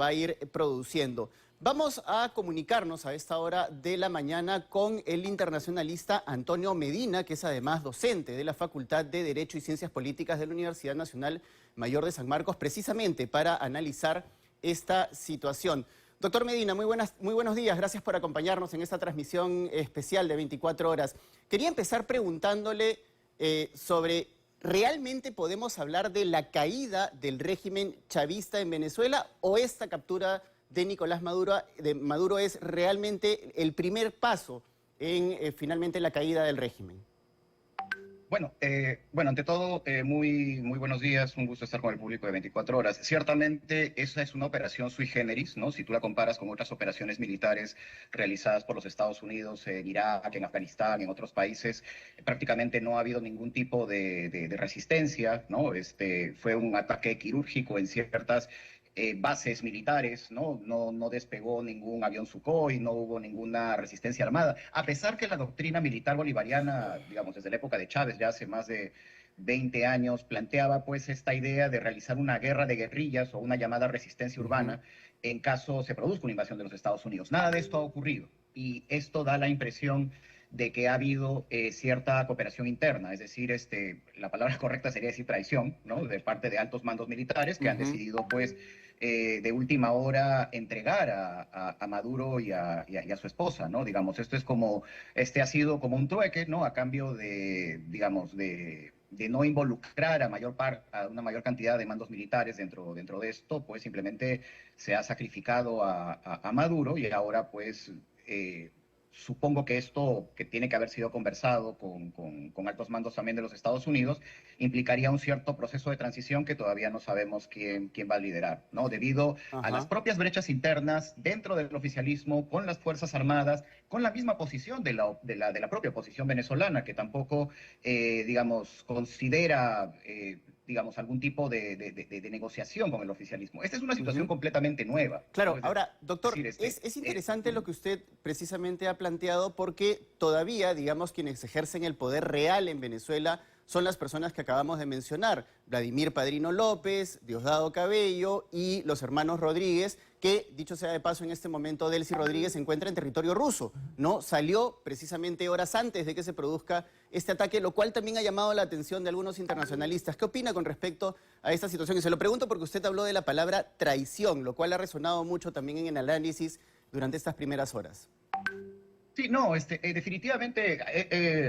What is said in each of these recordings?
va a ir produciendo. Vamos a comunicarnos a esta hora de la mañana con el internacionalista Antonio Medina, que es además docente de la Facultad de Derecho y Ciencias Políticas de la Universidad Nacional Mayor de San Marcos, precisamente para analizar esta situación. Doctor Medina, muy buenos días, gracias por acompañarnos en esta transmisión especial de 24 horas. Quería empezar preguntándole sobre, ¿realmente podemos hablar de la caída del régimen chavista en Venezuela o esta captura de Nicolás Maduro es realmente el primer paso en finalmente la caída del régimen? Bueno, ante todo, muy buenos días, un gusto estar con el público de 24 horas. Ciertamente, esa es una operación sui generis, ¿no? Si tú la comparas con otras operaciones militares realizadas por los Estados Unidos en Irak, en Afganistán, en otros países, prácticamente no ha habido ningún tipo de resistencia, ¿no? Fue un ataque quirúrgico en ciertas bases militares, ¿no? No despegó ningún avión Sukhoi, no hubo ninguna resistencia armada, a pesar que la doctrina militar bolivariana, digamos, desde la época de Chávez, ya hace más de 20 años, planteaba pues esta idea de realizar una guerra de guerrillas o una llamada resistencia urbana en caso se produzca una invasión de los Estados Unidos. Nada de esto ha ocurrido y esto da la impresión de que ha habido cierta cooperación interna, es decir, la palabra correcta sería decir traición, ¿no? De parte de altos mandos militares que han decidido, pues, de última hora entregar a Maduro y a su esposa, ¿no? Digamos, esto es como, ha sido como un trueque, ¿no? A cambio de, digamos, de no involucrar a una mayor cantidad de mandos militares dentro de esto, pues simplemente se ha sacrificado a Maduro y ahora, pues, supongo que esto, que tiene que haber sido conversado con altos mandos también de los Estados Unidos, implicaría un cierto proceso de transición que todavía no sabemos quién va a liderar, ¿no? Debido a las propias brechas internas dentro del oficialismo, con las Fuerzas Armadas, con la misma posición de la propia oposición venezolana, que tampoco, digamos, considera digamos, algún tipo de negociación con el oficialismo. Esta es una situación completamente nueva, Claro, ¿no? ahora, doctor, es interesante lo que usted precisamente ha planteado porque todavía, digamos, quienes ejercen el poder real en Venezuela son las personas que acabamos de mencionar, Vladimir Padrino López, Diosdado Cabello y los hermanos Rodríguez, que, dicho sea de paso, en este momento Delcy Rodríguez se encuentra en territorio ruso, ¿no? Salió precisamente horas antes de que se produzca este ataque, lo cual también ha llamado la atención de algunos internacionalistas. ¿Qué opina con respecto a esta situación? Y se lo pregunto porque usted habló de la palabra traición, lo cual ha resonado mucho también en el análisis durante estas primeras horas. Sí, no, definitivamente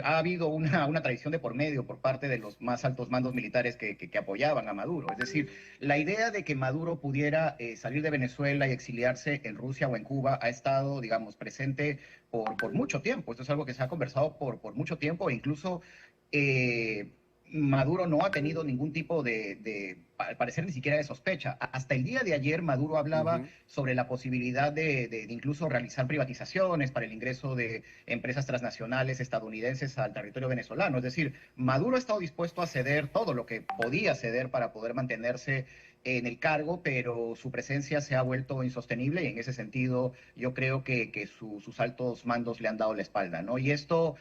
ha habido una traición de por medio por parte de los más altos mandos militares que apoyaban a Maduro. Es decir, la idea de que Maduro pudiera salir de Venezuela y exiliarse en Rusia o en Cuba ha estado, digamos, presente por mucho tiempo. Esto es algo que se ha conversado por mucho tiempo e incluso Maduro no ha tenido ningún tipo al parecer ni siquiera de sospecha. Hasta el día de ayer Maduro hablaba sobre la posibilidad de incluso realizar privatizaciones para el ingreso de empresas transnacionales estadounidenses al territorio venezolano. Es decir, Maduro ha estado dispuesto a ceder todo lo que podía ceder para poder mantenerse en el cargo, pero su presencia se ha vuelto insostenible y en ese sentido yo creo que sus altos mandos le han dado la espalda, ¿no? Y esto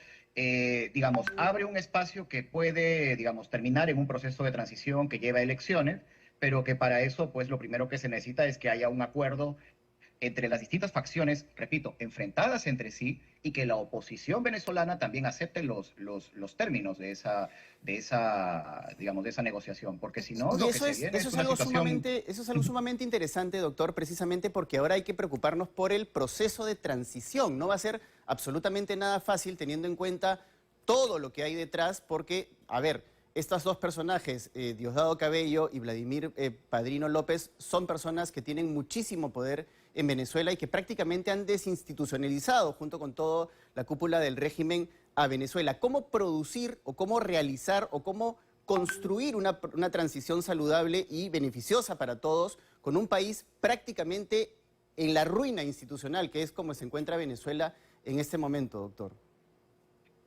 digamos, abre un espacio que puede, digamos, terminar en un proceso de transición que lleva a elecciones, pero que para eso, pues, lo primero que se necesita es que haya un acuerdo entre las distintas facciones, repito, enfrentadas entre sí, y que la oposición venezolana también acepte los términos de digamos, de esa negociación, porque si no, Y lo que se viene es una situación... eso es algo sumamente interesante, doctor, precisamente porque ahora hay que preocuparnos por el proceso de transición. No va a ser absolutamente nada fácil teniendo en cuenta todo lo que hay detrás, porque, a ver, estos dos personajes, Diosdado Cabello y Vladimir Padrino López, son personas que tienen muchísimo poder en Venezuela y que prácticamente han desinstitucionalizado, junto con toda la cúpula del régimen, a Venezuela. ¿Cómo producir o cómo realizar o cómo construir una transición saludable y beneficiosa para todos con un país prácticamente en la ruina institucional, que es como se encuentra Venezuela en este momento, doctor?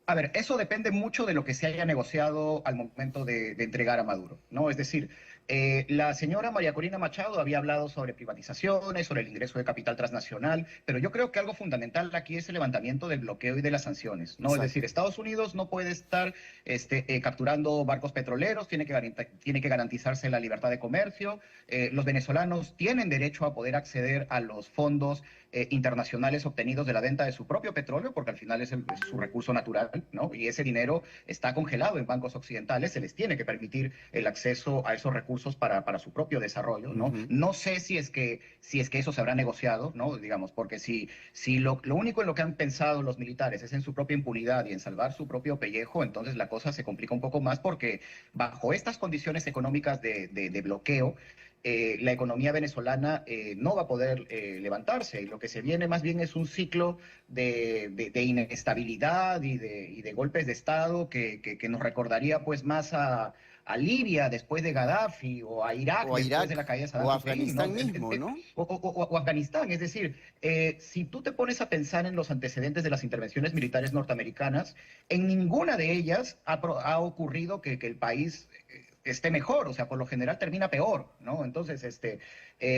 A ver, eso depende mucho de lo que se haya negociado al momento de entregar a Maduro, ¿no? Es decir, La señora María Corina Machado había hablado sobre privatizaciones, sobre el ingreso de capital transnacional, pero yo creo que algo fundamental aquí es el levantamiento del bloqueo y de las sanciones, ¿no? Es decir, Exacto. Estados Unidos no puede estar capturando barcos petroleros, tiene que garantizarse la libertad de comercio. Los venezolanos tienen derecho a poder acceder a los fondos internacionales obtenidos de la venta de su propio petróleo, porque al final es su recurso natural, ¿no? Y ese dinero está congelado en bancos occidentales, se les tiene que permitir el acceso a esos recursos para su propio desarrollo, ¿no? Ujú. No sé si es que eso se habrá negociado, ¿no? Digamos, porque si lo único en lo que han pensado los militares es en su propia impunidad y en salvar su propio pellejo, entonces la cosa se complica un poco más porque bajo estas condiciones económicas de bloqueo, la economía venezolana no va a poder levantarse. Y lo que se viene más bien es un ciclo de inestabilidad y de golpes de Estado que nos recordaría pues más a Libia después de Gaddafi o a Irak O a después de Irak la caída de o Saddam a Hussein, ¿no? Afganistán mismo, ¿no? O Afganistán. Es decir, si tú te pones a pensar en los antecedentes de las intervenciones militares norteamericanas, en ninguna de ellas ha ocurrido que el país esté mejor, o sea, por lo general termina peor, ¿no? Entonces,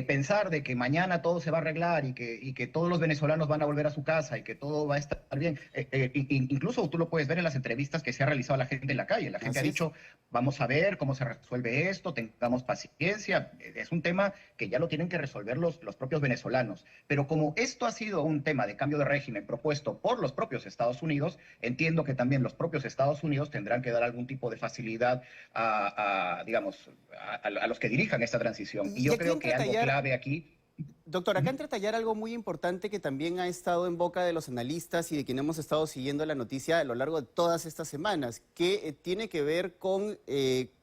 pensar de que mañana todo se va a arreglar y que todos los venezolanos van a volver a su casa y que todo va a estar bien, incluso tú lo puedes ver en las entrevistas que se ha realizado a la gente en la calle. La gente ha Así es. dicho, vamos a ver cómo se resuelve esto, tengamos paciencia. Es un tema que ya lo tienen que resolver los propios venezolanos. Pero como esto ha sido un tema de cambio de régimen propuesto por los propios Estados Unidos, entiendo que también los propios Estados Unidos tendrán que dar algún tipo de facilidad digamos, a los que dirijan esta transición. Y Y yo aquí creo entra que a algo tallar, clave aquí. doctor, acá entra a tallar algo muy importante que también ha estado en boca de los analistas y de quien hemos estado siguiendo la noticia a lo largo de todas estas semanas, que tiene que ver con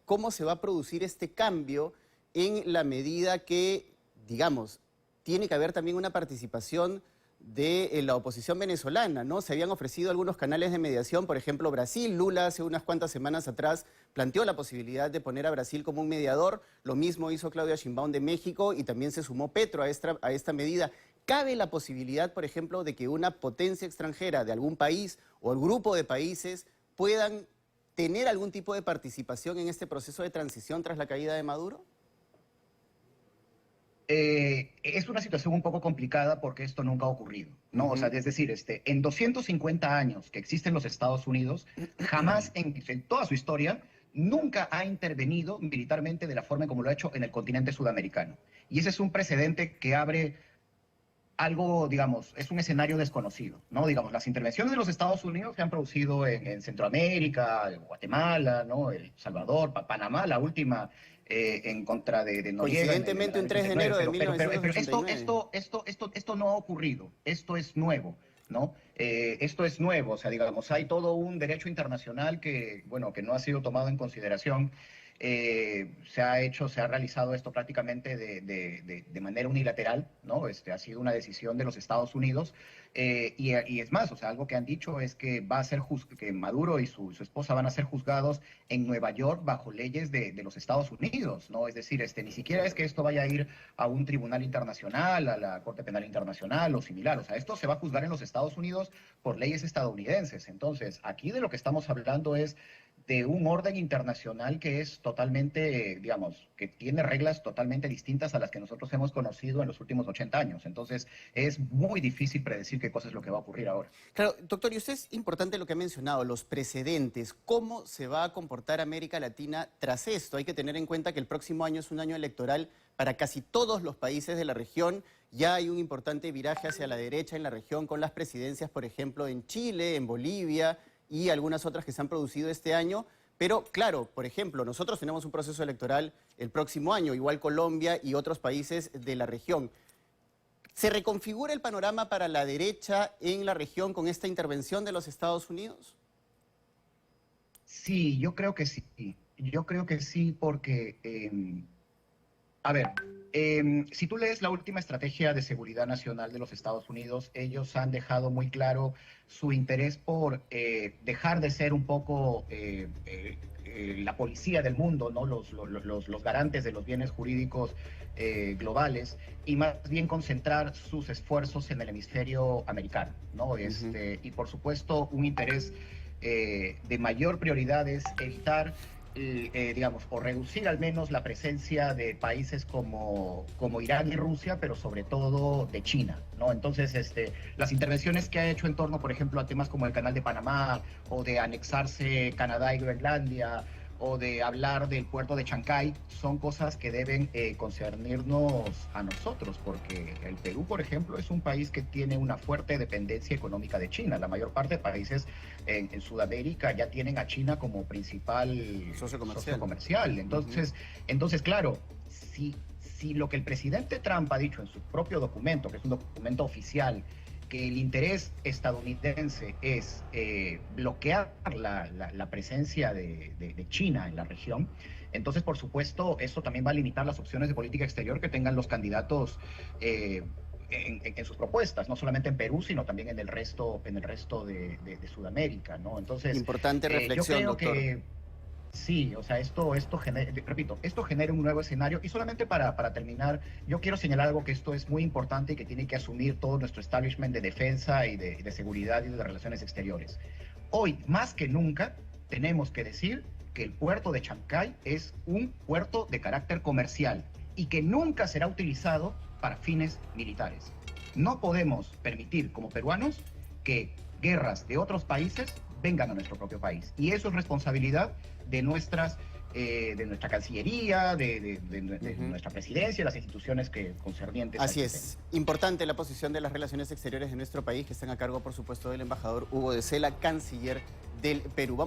cómo se va a producir este cambio en la medida que, digamos, tiene que haber también una participación de la oposición venezolana, ¿no? Se habían ofrecido algunos canales de mediación, por ejemplo, Brasil. Lula hace unas cuantas semanas atrás planteó la posibilidad de poner a Brasil como un mediador. Lo mismo hizo Claudia Sheinbaum de México y también se sumó Petro a esta medida. ¿Cabe la posibilidad, por ejemplo, de que una potencia extranjera de algún país o el grupo de países puedan tener algún tipo de participación en este proceso de transición tras la caída de Maduro? Es una situación un poco complicada porque esto nunca ha ocurrido, ¿no? O sea, Ujú. es decir, en 250 años que existen los Estados Unidos, jamás en toda su historia, nunca ha intervenido militarmente de la forma como lo ha hecho en el continente sudamericano. Y ese es un precedente que abre algo, digamos, es un escenario desconocido, ¿no? Digamos, las intervenciones de los Estados Unidos se han producido en Centroamérica, en Guatemala, ¿no? El Salvador, Panamá, la última en contra de Noriega en Coincidentemente, el un año 3 de 89, enero de pero esto, 1989. esto no ha ocurrido, esto es nuevo, ¿no? Esto es nuevo, o sea, digamos, hay todo un derecho internacional que, bueno, que no ha sido tomado en consideración. Se ha realizado esto prácticamente de manera unilateral, ¿no? Ha sido una decisión de los Estados Unidos. Y es más, o sea, algo que han dicho es que va a ser que Maduro y su esposa van a ser juzgados en Nueva York bajo leyes de los Estados Unidos, ¿no? Es decir, ni siquiera es que esto vaya a ir a un tribunal internacional, a la Corte Penal Internacional o similar. O sea, esto se va a juzgar en los Estados Unidos por leyes estadounidenses. Entonces, aquí de lo que estamos hablando es de un orden internacional que es totalmente, digamos, que tiene reglas totalmente distintas a las que nosotros hemos conocido en los últimos 80 años. Entonces, es muy difícil predecir qué cosa es lo que va a ocurrir ahora. Claro, doctor, y usted es importante lo que ha mencionado, los precedentes. ¿Cómo se va a comportar América Latina tras esto? Hay que tener en cuenta que el próximo año es un año electoral para casi todos los países de la región. Ya hay un importante viraje hacia la derecha en la región con las presidencias, por ejemplo, en Chile, en Bolivia y algunas otras que se han producido este año. Pero claro, por ejemplo, nosotros tenemos un proceso electoral el próximo año, igual Colombia y otros países de la región. ¿Se reconfigura el panorama para la derecha en la región con esta intervención de los Estados Unidos? Sí, yo creo que sí. Yo creo que sí porque a ver, si tú lees la última estrategia de seguridad nacional de los Estados Unidos, ellos han dejado muy claro su interés por dejar de ser un poco la policía del mundo, ¿no? Los garantes de los bienes jurídicos globales y más bien concentrar sus esfuerzos en el hemisferio americano, ¿no? Ujú. Y por supuesto un interés de mayor prioridad es evitar digamos, o reducir al menos la presencia de países como Irán y Rusia, pero sobre todo de China, ¿no? Entonces, las intervenciones que ha hecho en torno, por ejemplo, a temas como el Canal de Panamá, o de anexarse Canadá y Groenlandia, o de hablar del puerto de Chancay, son cosas que deben concernirnos a nosotros, porque el Perú, por ejemplo, es un país que tiene una fuerte dependencia económica de China. La mayor parte de países en Sudamérica ya tienen a China como principal socio comercial. Entonces, claro, si lo que el presidente Trump ha dicho en su propio documento, que es un documento oficial, que el interés estadounidense es bloquear la presencia de China en la región, entonces, por supuesto, eso también va a limitar las opciones de política exterior que tengan los candidatos en sus propuestas, no solamente en Perú, sino también en el resto de Sudamérica, ¿no? Entonces, importante reflexión, yo creo doctor. que sí, o sea, esto genera, repito, esto genera un nuevo escenario. Y solamente para terminar, yo quiero señalar algo que esto es muy importante y que tiene que asumir todo nuestro establishment de defensa y de seguridad y de relaciones exteriores. Hoy, más que nunca, tenemos que decir que el puerto de Chancay es un puerto de carácter comercial y que nunca será utilizado para fines militares. No podemos permitir, como peruanos, que guerras de otros países vengan a nuestro propio país. Y eso es responsabilidad de nuestra Cancillería, de nuestra presidencia, las instituciones concernientes. Así es. Importante la posición de las relaciones exteriores de nuestro país, que están a cargo, por supuesto, del embajador Hugo de Sela, canciller del Perú.